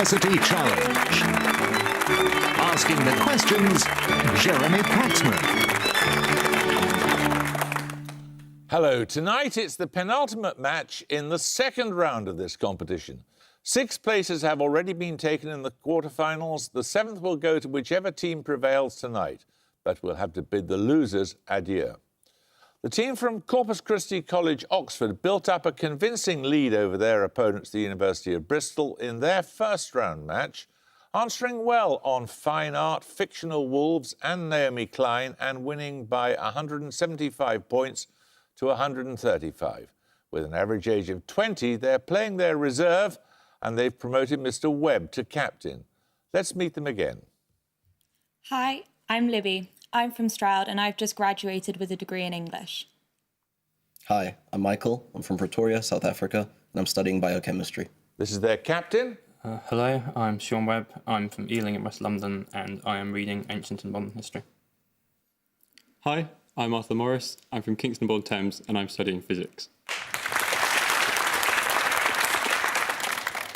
University Challenge. Asking the questions, Jeremy Paxman. Hello, tonight it's the penultimate match in the second round of this competition. 6 places have already been taken in the quarterfinals. The 7th will go to whichever team prevails tonight, but we'll have to bid the losers adieu. The team from Corpus Christi College, Oxford, built up a convincing lead over their opponents, the University of Bristol, in their first round match, answering well on Fine Art, Fictional Wolves and Naomi Klein, and winning by 175 points to 135. With an average age of 20, they're playing their reserve, and they've promoted Mr. Webb to captain. Let's meet them again. Hi, I'm Libby. I'm from Stroud and I've just graduated with a degree in English. Hi, I'm Michael. I'm from Pretoria, South Africa, and I'm studying biochemistry. This is their captain. Hello, I'm Sean Webb. I'm from Ealing in West London, and I am reading Ancient and Modern History. Hi, I'm Arthur Morris. I'm from Kingston upon Thames, and I'm studying physics.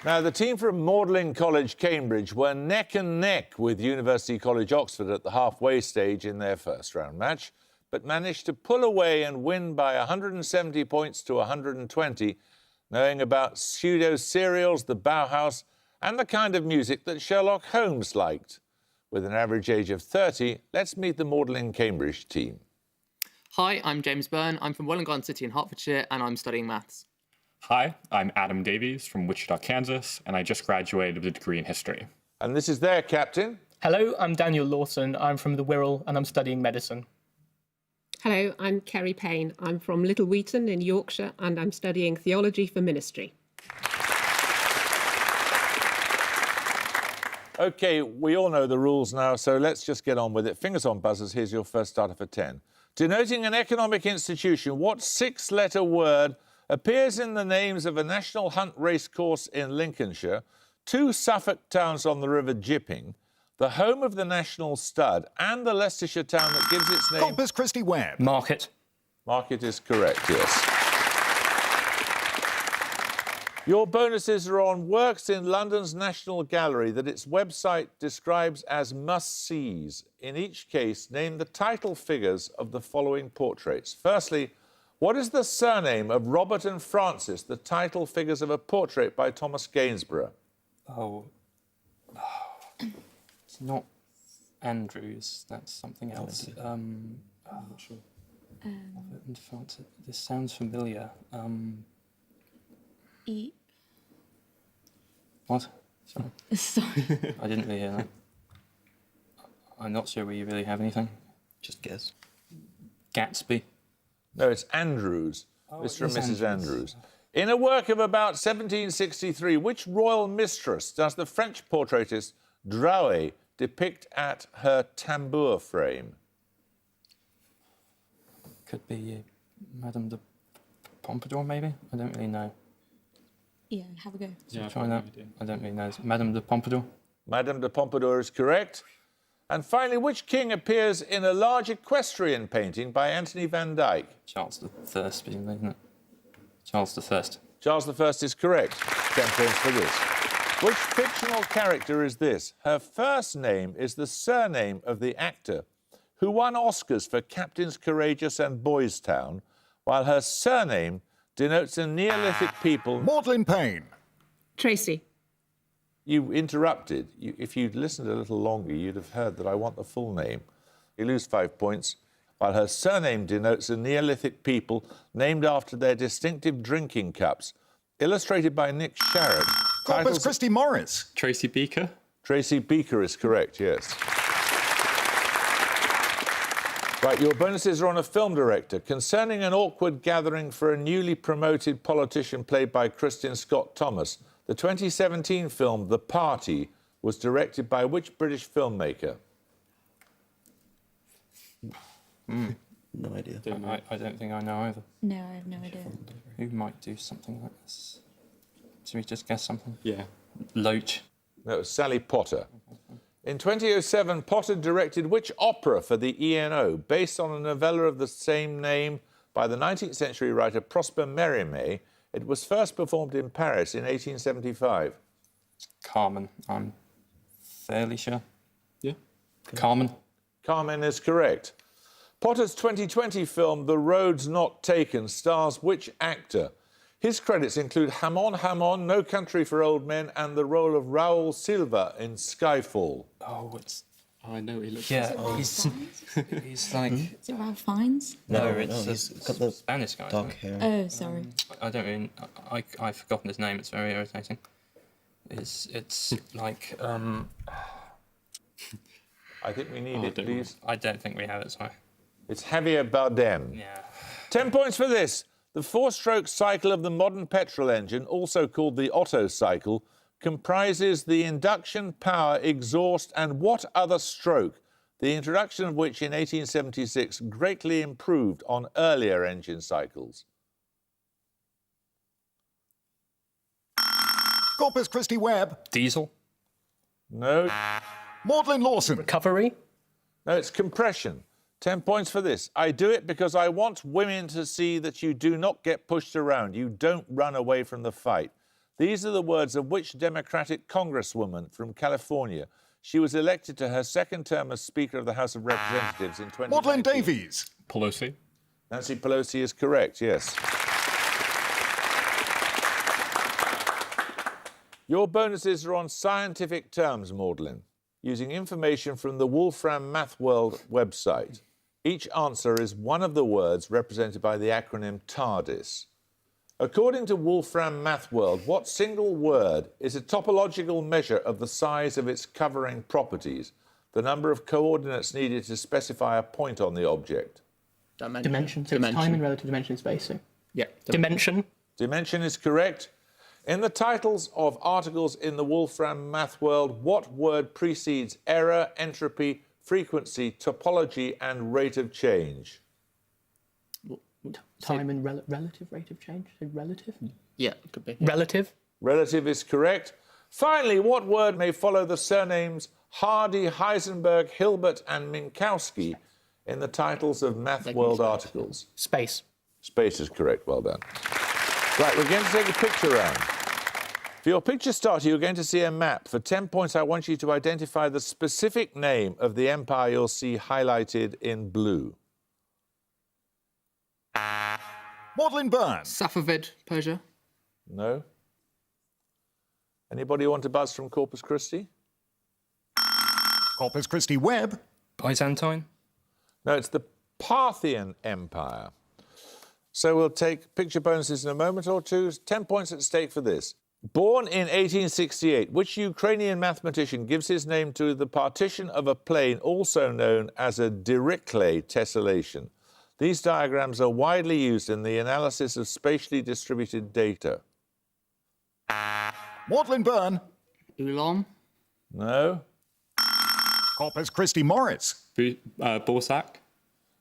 Now, the team from Magdalene College, Cambridge, were neck and neck with University College, Oxford at the halfway stage in their first round match, but managed to pull away and win by 170 points to 120, knowing about pseudo-serials, the Bauhaus, and the kind of music that Sherlock Holmes liked. With an average age of 30, let's meet the Magdalene Cambridge team. Hi, I'm James Byrne. I'm from Wollongong City in Hertfordshire, and I'm studying maths. Hi, I'm Adam Davies from Wichita, Kansas, and I just graduated with a degree in history. And this is their captain. Hello, I'm Daniel Lawson. I'm from the Wirral and I'm studying medicine. Hello, I'm Kerry Payne. I'm from Little Wheaton in Yorkshire and I'm studying theology for ministry. OK, we all know the rules now, so let's just get on with it. Fingers on buzzers, here's your first starter for 10. Denoting an economic institution, what 6-letter word appears in the names of a national hunt race course in Lincolnshire, 2 Suffolk towns on the River Jipping, the home of the national stud, and the Leicestershire town that gives its name... Corpus Christi Webb. Market. Market is correct, yes. Your bonuses are on works in London's National Gallery that its website describes as must-sees. In each case, name the title figures of the following portraits. Firstly, what is the surname of Robert and Francis, the title figures of a portrait by Thomas Gainsborough? It's not Andrews, that's something else. I'm not sure. Robert and Francis. This sounds familiar. What? Sorry. Sorry. I didn't really hear that. I'm not sure we really have anything. Just guess. Gatsby. No, it's Andrews. Mr. and Mrs. Andrews. In a work of about 1763, which royal mistress does the French portraitist Drouet depict at her tambour frame? Could be Madame de Pompadour, maybe? I don't really know. Yeah, have a go. Yeah, Try that. I don't really know. It's Madame de Pompadour. Madame de Pompadour is correct. And finally, which king appears in a large equestrian painting by Anthony van Dyck? Charles the First, presumably, isn't it? Charles the First. Charles I is correct. 10 points for this. Which fictional character is this? Her first name is the surname of the actor who won Oscars for Captains Courageous and Boys Town, while her surname denotes a Neolithic people... Magdalene Payne. Tracy. You interrupted. If you'd listened a little longer, you'd have heard that I want the full name. You lose 5 points, while her surname denotes a Neolithic people named after their distinctive drinking cups, illustrated by Nick Sharrett. Corpus Christi Morris. Tracy Beaker. Tracy Beaker is correct, yes. Right, your bonuses are on a film director. Concerning an awkward gathering for a newly promoted politician played by Kristin Scott Thomas, the 2017 film The Party was directed by which British filmmaker? No idea. I don't think I know either. No, I have no idea. Who might do something like this? Should we just guess something? Yeah. Loach. No, it was Sally Potter. In 2007, Potter directed which opera for the ENO, based on a novella of the same name by the 19th century writer Prosper Mérimée? It was first performed in Paris in 1875. Carmen. I'm fairly sure. Yeah. Carmen. Carmen is correct. Potter's 2020 film The Road's Not Taken stars which actor? His credits include Hamon Hamon, No Country for Old Men, and the role of Raul Silva in Skyfall. Oh, it's... I know he looks. Yeah, like he's like... Is it Ralph Fiennes? No, No, it's he's a got the Spanish guy. dark hair. Oh, sorry. I don't really... I've forgotten his name. It's very irritating. It's like... I think we need it, don't please. I don't think we have it, sorry. It's Javier Bardem. Yeah. 10 points for this. The four-stroke cycle of the modern petrol engine, also called the Otto cycle, comprises the induction, power, exhaust, and what other stroke, the introduction of which in 1876 greatly improved on earlier engine cycles? Corpus Christi Webb. Diesel. No. Maudlin Lawson. Recovery. No, it's compression. 10 points for this. I do it because I want women to see that you do not get pushed around. You don't run away from the fight. These are the words of which Democratic congresswoman from California? She was elected to her second term as Speaker of the House of Representatives in 2019. Maudlin Davies. Pelosi. Nancy Pelosi is correct, yes. Your bonuses are on scientific terms, Maudlin, using information from the Wolfram Math World website. Each answer is one of the words represented by the acronym TARDIS. According to Wolfram Math World, what single word is a topological measure of the size of its covering properties, the number of coordinates needed to specify a point on the object? Dimension. So it's time and relative dimension spacing. Yeah. Dimension. Dimension is correct. In the titles of articles in the Wolfram Math World, what word precedes error, entropy, frequency, topology, and rate of change? Time and relative rate of change. So relative. Yeah, it could be. Relative. Relative is correct. Finally, what word may follow the surnames Hardy, Heisenberg, Hilbert, and Minkowski in the titles of Math World articles? Space. Space is correct. Well done. Right, we're going to take a picture round. For your picture starter, you're going to see a map. For 10 points, I want you to identify the specific name of the empire you'll see highlighted in blue. Maudlin Burns. Safavid, Persia. No? Anybody want to buzz from Corpus Christi? Corpus Christi Webb. Byzantine. No, it's the Parthian Empire. So we'll take picture bonuses in a moment or two. 10 points at stake for this. Born in 1868, which Ukrainian mathematician gives his name to the partition of a plane also known as a Dirichlet tessellation? These diagrams are widely used in the analysis of spatially distributed data. Maudlin Byrne. Ulam. No? Corpus Christi Morris. Borsak.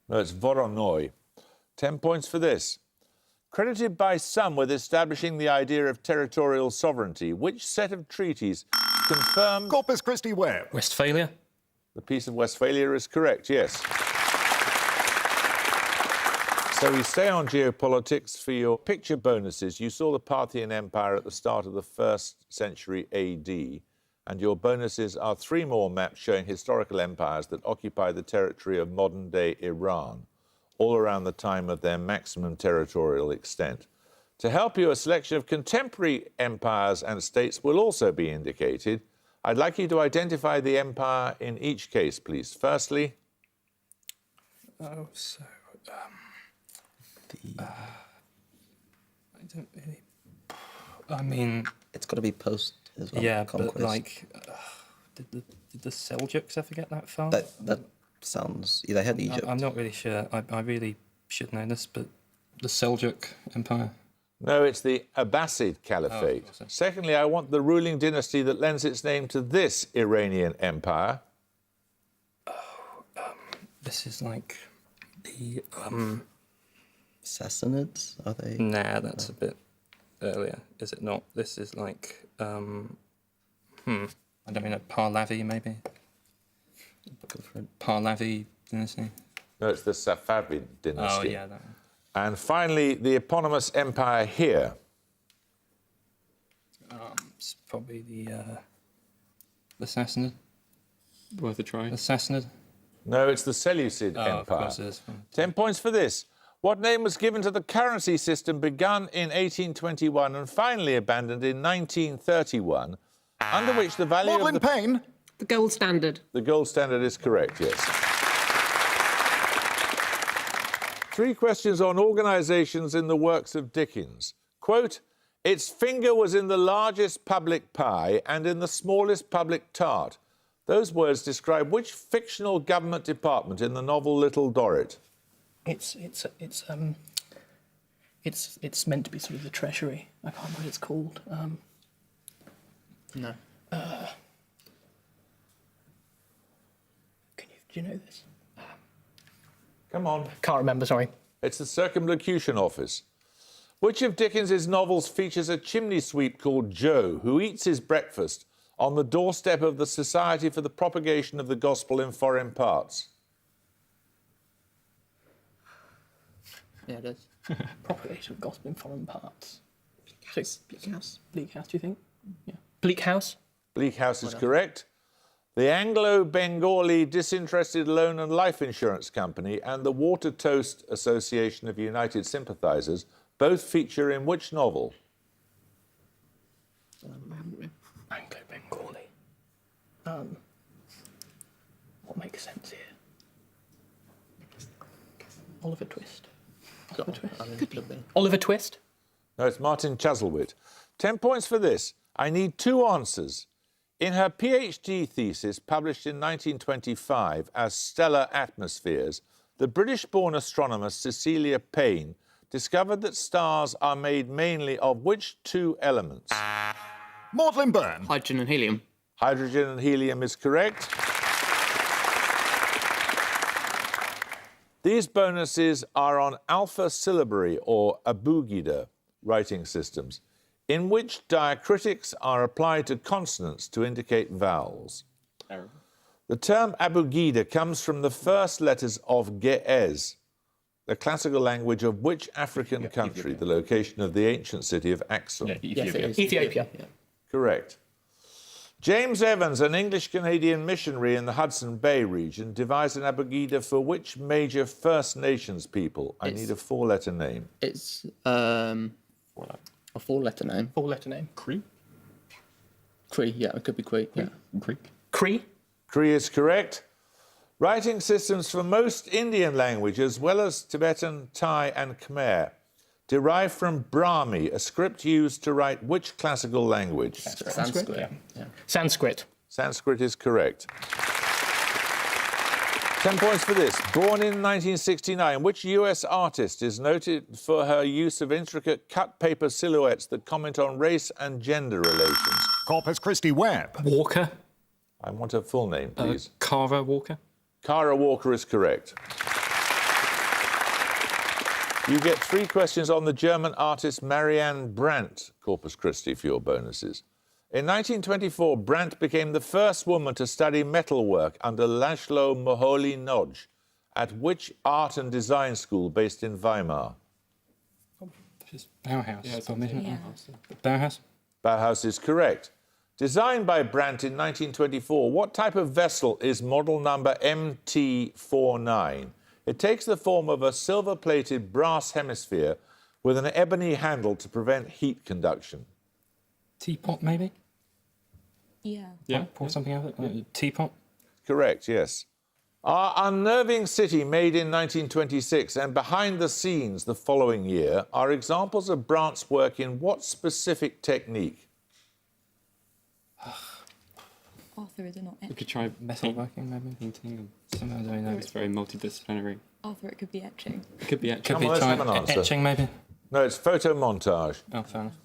No, it's Voronoi. 10 points for this. Credited by some with establishing the idea of territorial sovereignty, which set of treaties confirmed... Corpus Christi Webb. Westphalia. The Peace of Westphalia is correct, yes. So we stay on geopolitics for your picture bonuses. You saw the Parthian Empire at the start of the 1st century AD, and your bonuses are 3 more maps showing historical empires that occupy the territory of modern-day Iran, all around the time of their maximum territorial extent. To help you, a selection of contemporary empires and states will also be indicated. I'd like you to identify the empire in each case, please. Firstly... Oh, so... I don't really... I mean... It's got to be post as well. Yeah, Conquest. but like... did the Seljuks ever get that far? That sounds... Yeah, they had Egypt. I'm not really sure. I really should know this, but the Seljuk Empire. No, it's the Abbasid Caliphate. Oh, Secondly, I want the ruling dynasty that lends its name to this Iranian empire. This is like the... Sassanids? Are they? Nah, that's a bit earlier, is it not? This is like... I don't know, Pahlavi, maybe? Pahlavi dynasty? No, it's the Safavid dynasty. Oh, yeah, that one. And finally, the eponymous empire here. It's probably the Sassanid. Worth a try. The Sassanid. No, it's the Seleucid Of Empire. course it is. 10 points for this. What name was given to the currency system begun in 1821 and finally abandoned in 1931, under which the value Madeline of the... Payne. The gold standard. The gold standard is correct, yes. 3 questions on organisations in the works of Dickens. Quote, its finger was in the largest public pie and in the smallest public tart. Those words describe which fictional government department in the novel Little Dorrit? It's meant to be sort of the Treasury. I can't remember what it's called. No. Do you know this? Come on. Can't remember, sorry. It's the Circumlocution Office. Which of Dickens's novels features a chimney sweep called Joe, who eats his breakfast on the doorstep of the Society for the Propagation of the Gospel in Foreign Parts? Yeah, it is. Propagation of gospel in foreign parts. Bleak House. Bleak House, do you think? Yeah. Bleak House? Bleak House is correct. The Anglo-Bengali Disinterested Loan and Life Insurance Company and the Water Toast Association of United Sympathisers both feature in which novel? Anglo-Bengali. What makes sense here? Oliver Twist. Oliver Twist. Oliver Twist? No, it's Martin Chuzzlewit. 10 points for this. I need 2 answers. In her PhD thesis, published in 1925 as Stellar Atmospheres, the British-born astronomer Cecilia Payne discovered that stars are made mainly of which 2 elements? Maudlin Byrne. Hydrogen and helium. Hydrogen and helium is correct. These bonuses are on alpha syllabary or abugida writing systems, in which diacritics are applied to consonants to indicate vowels. Error. The term abugida comes from the first letters of Ge'ez, the classical language of which African country, the location of the ancient city of Axum? Yes, it is. Ethiopia. Yeah. Correct. James Evans, an English-Canadian missionary in the Hudson Bay region, devised an abugida for which major First Nations people? I need a 4-letter name. It's a 4-letter name. 4-letter name. Cree? Cree, yeah, it could be Cree. Yeah. Greek? Cree? Cree is correct. Writing systems for most Indian languages, as well as Tibetan, Thai and Khmer, derive from Brahmi, a script used to write which classical language? Sanskrit. Yeah. Sanskrit. Sanskrit is correct. 10 points for this. Born in 1969, which US artist is noted for her use of intricate cut paper silhouettes that comment on race and gender relations? Corpus Christi Webb. Walker. I want a full name, please. Cara Walker. Cara Walker is correct. You get 3 questions on the German artist Marianne Brandt, Corpus Christi, for your bonuses. In 1924, Brandt became the first woman to study metalwork under Laszlo Moholy-Nagy at which art and design school based in Weimar? It's Bauhaus. Yeah, it's probably, isn't it? Yeah. Bauhaus. Bauhaus is correct. Designed by Brandt in 1924, what type of vessel is model number MT49? It takes the form of a silver-plated brass hemisphere with an ebony handle to prevent heat conduction. Teapot, maybe? Yeah. Yeah. Pour something out of it? Teapot? Correct, yes. Our Unnerving City, made in 1926, and Behind the Scenes the following year, are examples of Brandt's work in what specific technique? Arthur is not We etching. could try Metalworking, maybe? painting. Somehow doing that. It's very multidisciplinary. Arthur, it could be etching. It could be Could actually. be let's trying have an answer. etching, maybe? No, it's photomontage. Oh, fair enough.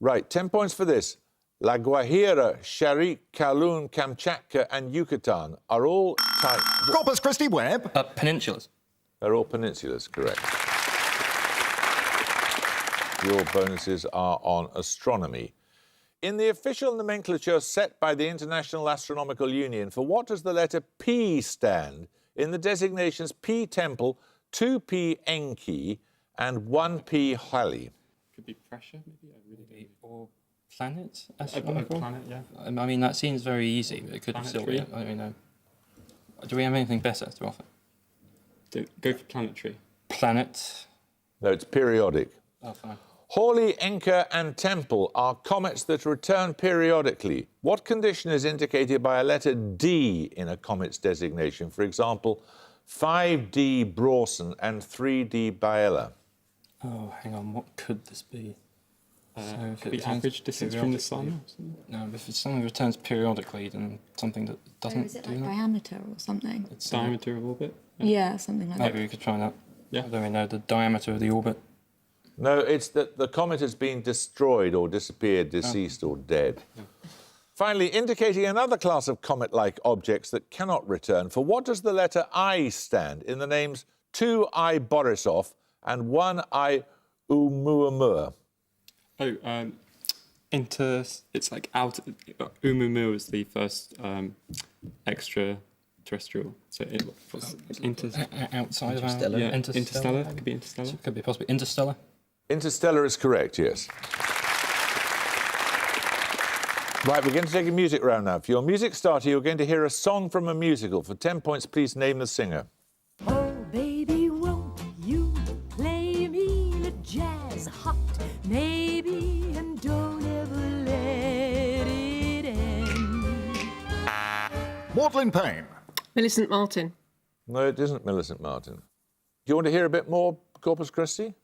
Right, 10 points for this. La Guajira, Sharik, Kowloon, Kamchatka and Yucatan are all type... Corpus Christi Webb. Peninsulas. They're all peninsulas, correct. Your bonuses are on astronomy. In the official nomenclature set by the International Astronomical Union, for what does the letter P stand in the designations P Temple, 2P Enki and 1P Halley? Could be pressure, maybe. I really don't know. Or Planet? A Astronomical? planet, yeah. I mean, that seems very easy, but it could still be. Planetary? I don't know. Do we have anything better to offer? Go for planetary. Planet. No, it's periodic. Oh, fine. Hawley, Encke and Temple are comets that return periodically. What condition is indicated by a letter D in a comet's designation? For example, 5D Brawson and 3D Biela. Oh, hang on. What could this be? If Could it be returns average distance from the sun. periodically- Or something. No, if it's something that returns periodically, then something that doesn't is it do like that. diameter or something? It's, Diameter of orbit. Yeah, something like Maybe that. we could try that. Yeah. I don't really know the diameter of the orbit. No, it's that the comet has been destroyed or disappeared, deceased or dead. Finally, indicating another class of comet-like objects that cannot return, for what does the letter I stand in the names 2I Borisov and 1I Oumuamua? Oh, it's like out. Umumu is the first extraterrestrial. So Outside of our... Interstellar. yeah, Interstellar. interstellar. Could be interstellar. Could be possibly interstellar. Interstellar is correct, yes. Right, we're going to take a music round now. For your music starter, you're going to hear a song from a musical. For 10 points, please name the singer. Oh, baby, won't you play me the jazz hot, maybe, and don't ever let it end. Maudlin Payne. Millicent Martin. No, it isn't Millicent Martin. Do you want to hear a bit more Corpus Christi?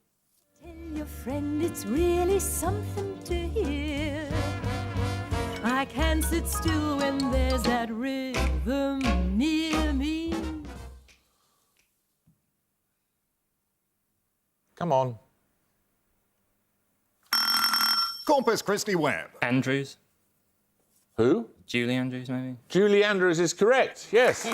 Tell your friend it's really something to hear. I can't sit still when there's that rhythm near me. Come on. Corpus Christi Webb. Andrews. Who? Julie Andrews, maybe? Julie Andrews is correct, yes.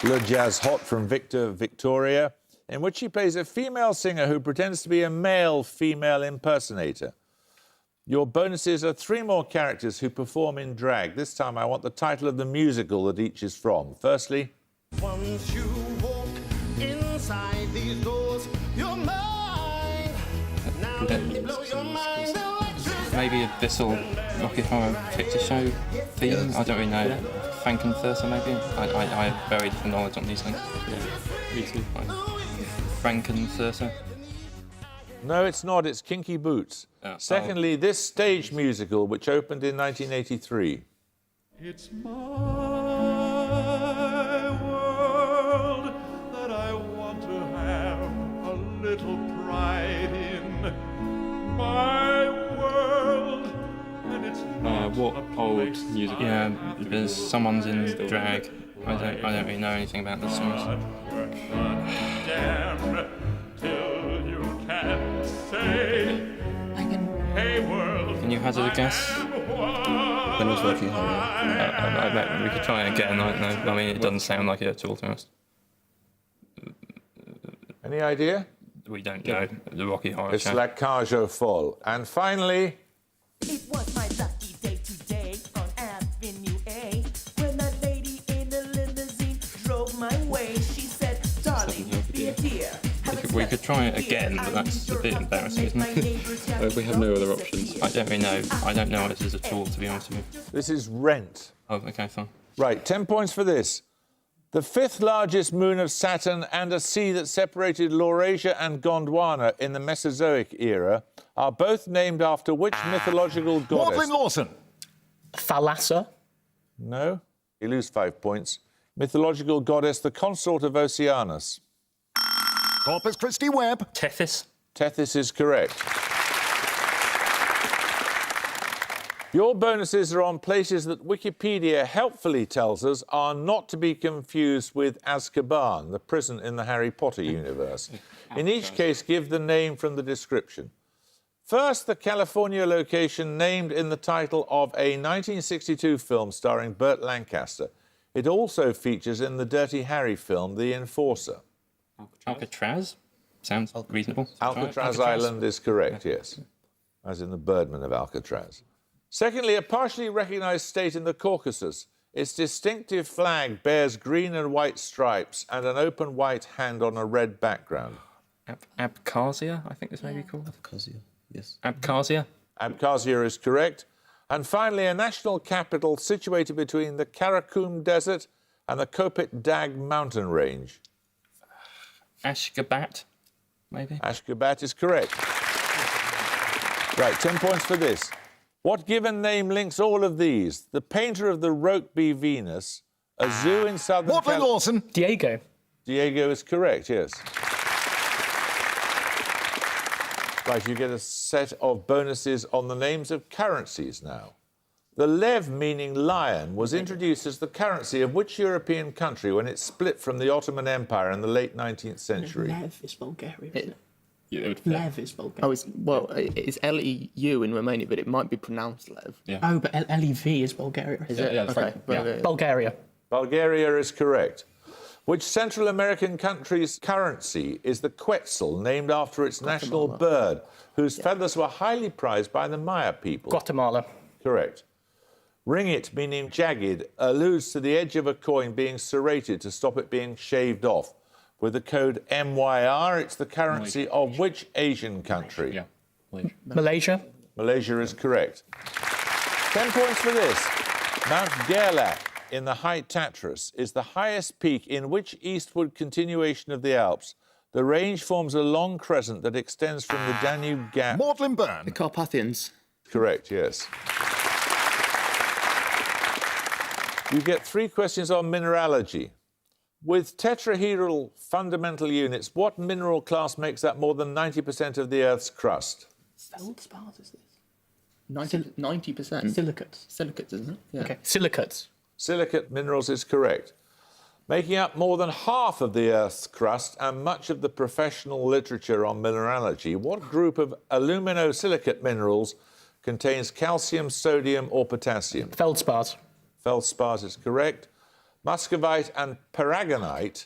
Le Jazz Hot from Victor Victoria, in which she plays a female singer who pretends to be a male female impersonator. Your bonuses are 3 more characters who perform in drag. This time I want the title of the musical that each is from. Firstly, once you walk inside these doors, you're mine. Now let me blow your mind. Maybe a Bissell Rocky Horror Picture Show theme. I don't really know. Frankenfurter, maybe. I have very little knowledge on these things. Me too. Frankenfurter. no, it's not, it's Kinky Boots. Secondly, this stage musical, which opened in 1983. It's my world that I want to have a little pride in. My world, and it's not What a old place music? Yeah, there's someone's in drag. I don't really know anything about the songs. Damn, till you can say, hey world. Can you hazard a guess? When was Rocky Horror? We could try it again. I don't know. I mean, it doesn't sound like it at all to us. Any idea? We don't know. The Rocky Horror It's Show. La Cage aux Folles. And finally, It was my lucky day today on Avenue A when that lady in the limousine drove my way. She said, darling, be a dear. We could try it again, but that's a bit embarrassing, isn't it? We have no other options. I don't really know. I don't know what this is at all, to be honest with you. this is Rent. Oh, okay, fine. Right, 10 points for this. The 5th largest moon of Saturn and a sea that separated Laurasia and Gondwana in the Mesozoic era are both named after which mythological goddess? Maudlin Lawson. Thalassa. No, you lose 5 points. Mythological goddess, the consort of Oceanus. Corpus Christi Webb. Tethys. Tethys is correct. Your bonuses are on places that Wikipedia helpfully tells us are not to be confused with Azkaban, the prison in the Harry Potter universe. In each case, give the name from the description. First, the California location named in the title of a 1962 film starring Burt Lancaster. It also features in the Dirty Harry film, The Enforcer. Alcatraz? Sounds reasonable. Alcatraz Island is correct, yes, as in the Birdman of Alcatraz. Secondly, a partially recognised state in the Caucasus. Its distinctive flag bears green and white stripes and an open white hand on a red background. Abkhazia, I think this may be called. Abkhazia. Yes. Abkhazia. Abkhazia is correct. And finally, a national capital situated between the Karakum Desert and the Kopet Dag mountain range. Ashgabat, maybe? Ashgabat is correct. Right, 10 points for this. What given name links all of these? The painter of the Rokeby Venus, a zoo in southern... Mortlin Lawson. Diego. Diego is correct, yes. Right, you get a set of bonuses on the names of currencies now. The lev, meaning lion, was introduced as the currency of which European country when it split from the Ottoman Empire in the late 19th century? Lev is Bulgaria, isn't it? Yeah, it would fit. Lev is Bulgaria. Oh, it's L-E-U in Romania, but it might be pronounced Lev. Yeah. Oh, but L-E-V is Bulgaria. Is Yeah, it? yeah, that's Okay. right. Yeah. Bulgaria. Bulgaria is correct. Which Central American country's currency is the Quetzal, named after its national bird, whose feathers were highly prized by the Maya people? Guatemala. Correct. Ringgit, meaning jagged, alludes to the edge of a coin being serrated to stop it being shaved off. With the code MYR, it's the currency of which Asian country? Yeah. Malaysia. Malaysia is correct. 10 points for this. Mount Gerlach in the High Tatras is the highest peak in which eastward continuation of the Alps. The range forms a long crescent that extends from the Danube Gap. Mortlin Byrne. The Carpathians. Correct, yes. You get 3 questions on mineralogy. With tetrahedral fundamental units, what mineral class makes up more than 90% of the Earth's crust? Feldspars is this? 90%. Silicates. Silicates, isn't it? Yeah. Okay. Silicates. Silicate minerals is correct. Making up more than half of the Earth's crust and much of the professional literature on mineralogy, what group of aluminosilicate minerals contains calcium, sodium, or potassium? Feldspars. Feldspars is correct. Muscovite and paragonite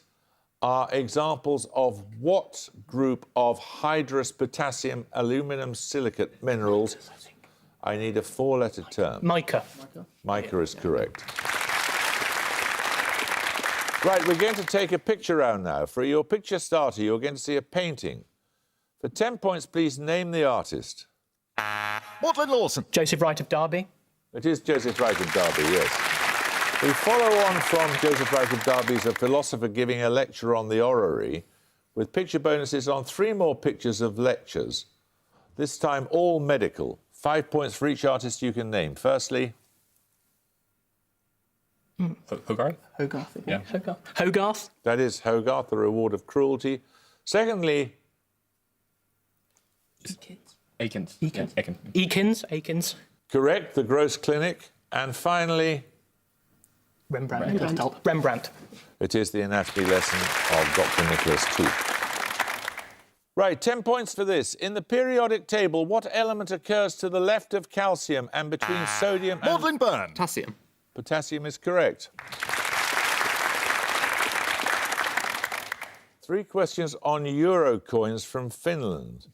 are examples of what group of hydrous potassium aluminum silicate minerals? I need a 4-letter term. Mica. Mica is correct. Right, we're going to take a picture round now. For your picture starter, you're going to see a painting. For 10 points, please name the artist. Mortlin Lawson. Joseph Wright of Derby. It is Joseph Wright of Derby, yes. We follow on from Joseph Wright of Derby as a philosopher giving a lecture on the orrery, with picture bonuses on 3 more pictures of lectures, this time all medical. 5 points for each artist you can name. Firstly... Hogarth? Hogarth. Yeah. Hogarth. Hogarth. That is Hogarth, the reward of cruelty. Secondly... Akins. Eakins. Yeah, Akin. Eakins. Correct, the Gross Clinic. And finally... Rembrandt. It is the anatomy lesson of Dr. Nicholas Tooth. Right, 10 points for this. In the periodic table, what element occurs to the left of calcium and between sodium and... Mortlin Byrne. Potassium. Potassium is correct. 3 questions on euro coins from Finland.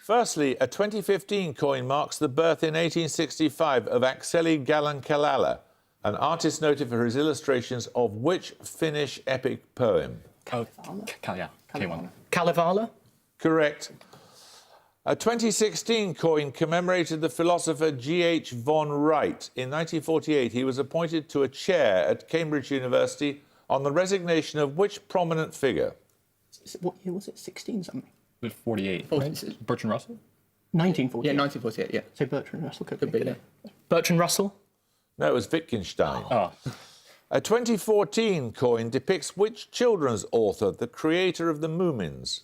Firstly, a 2015 coin marks the birth in 1865 of Akseli Gallan-Kalala, an artist noted for his illustrations of which Finnish epic poem? Yeah, K1. Kalevala. Correct. A 2016 coin commemorated the philosopher G.H. von Wright. In 1948, he was appointed to a chair at Cambridge University on the resignation of which prominent figure? What year was it? 16 something? 48. Right? Bertrand Russell? 1948. Yeah, 1948, yeah. So Bertrand Russell could be, be. yeah. Bertrand Russell. No, it was Wittgenstein. Oh. A 2014 coin depicts which children's author, the creator of the Moomins?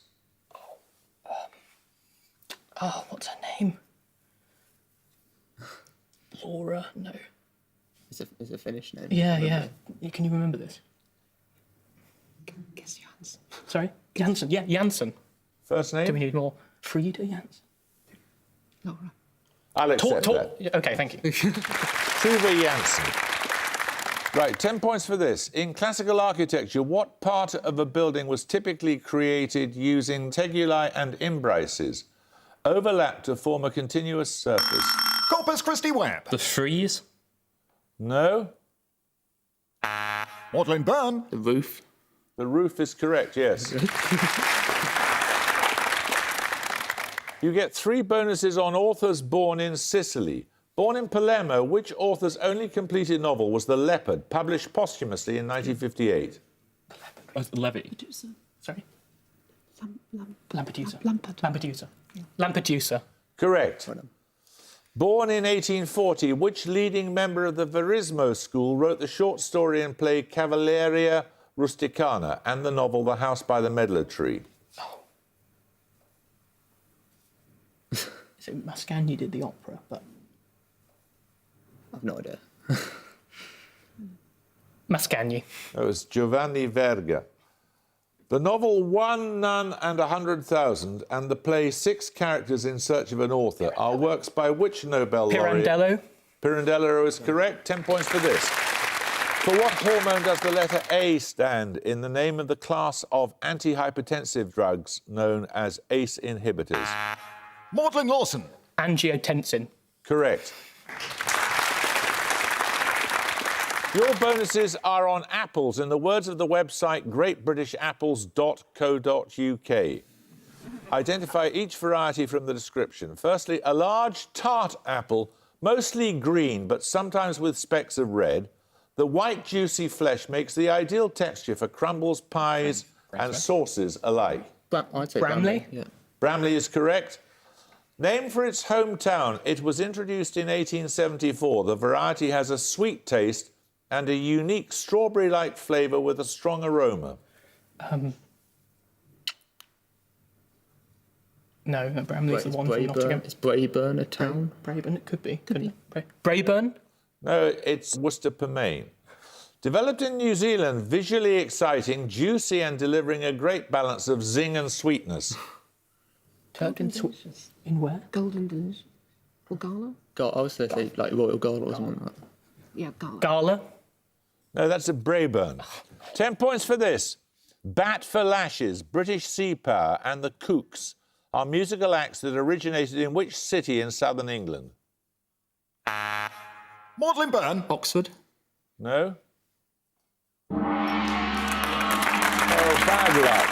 What's her name? Laura? No. It's a Finnish name. Yeah. Can you remember this? Guess Janssen. Sorry? Janssen. Yeah, Janssen. First name? Do we need more? Frida Janssen. Laura. I'll accept that. Yeah, okay, thank you. Tuve Janssen. Right, 10 points for this. In classical architecture, what part of a building was typically created using tegulae and imbrices, overlapped to form a continuous surface? Corpus Christi Web. The frieze. No? Mortlin Byrne. The roof. The roof is correct, yes. You get 3 bonuses on authors born in Sicily. Born in Palermo, which author's only completed novel was The Leopard, published posthumously in 1958? Levy. Sorry? Lampedusa. Lampedusa. Correct. Born in 1840, which leading member of the Verismo school wrote the short story and play Cavalleria Rusticana and the novel The House by the Medlar Tree? So Mascagni did the opera, but... I've no idea. Mascagni. That was Giovanni Verga. The novel One Nun and 100,000 and the play Six Characters in Search of an Author are works by which Nobel laureate? Pirandello. Pirandello is correct. 10 points for this. For what hormone does the letter A stand in the name of the class of antihypertensive drugs known as ACE inhibitors? Maudlin Lawson. Angiotensin. Correct. Your bonuses are on apples, in the words of the website greatbritishapples.co.uk. Identify each variety from the description. Firstly, a large tart apple, mostly green, but sometimes with specks of red. The white, juicy flesh makes the ideal texture for crumbles, pies, and sauces alike. I'd say Bramley? Yeah. Bramley is correct. Named for its hometown, it was introduced in 1874. The variety has a sweet taste and a unique strawberry-like flavour with a strong aroma. No, Bramley's the one from Nottingham. Is Braeburn a town? Braeburn, it could be. Braeburn? No, it's Worcester-per-Main. Developed in New Zealand, visually exciting, juicy and delivering a great balance of zing and sweetness. Turked in where? Golden Delicious. Or Gala? I was going to say like Royal Gala or something like that. Yeah, Gala. Gala? No, that's a Braeburn. 10 points for this. Bat for Lashes, British Sea Power and the Kooks are musical acts that originated in which city in southern England? Maudlin Byrne. Oxford? No? Oh, bad luck.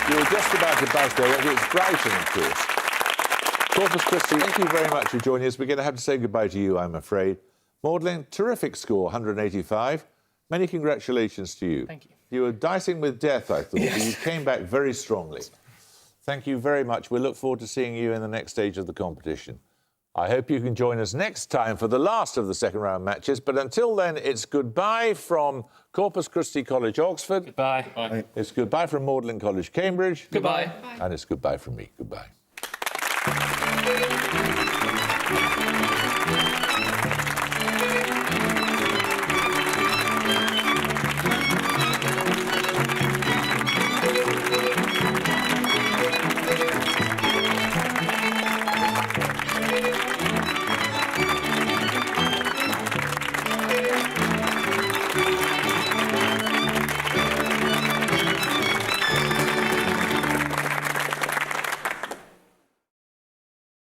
You were just about to buzz there. It's Brighton, of course. Corpus Christi, thank you very much for joining us. We're going to have to say goodbye to you, I'm afraid. Maudlin, terrific score, 185. Many congratulations to you. Thank you. You were dicing with death, I thought, but you came back very strongly. Thank you very much. We look forward to seeing you in the next stage of the competition. I hope you can join us next time for the last of the second round matches. But until then, it's goodbye from Corpus Christi College, Oxford. Goodbye. Bye. It's goodbye from Magdalene College, Cambridge. Goodbye. And it's goodbye from me. Goodbye.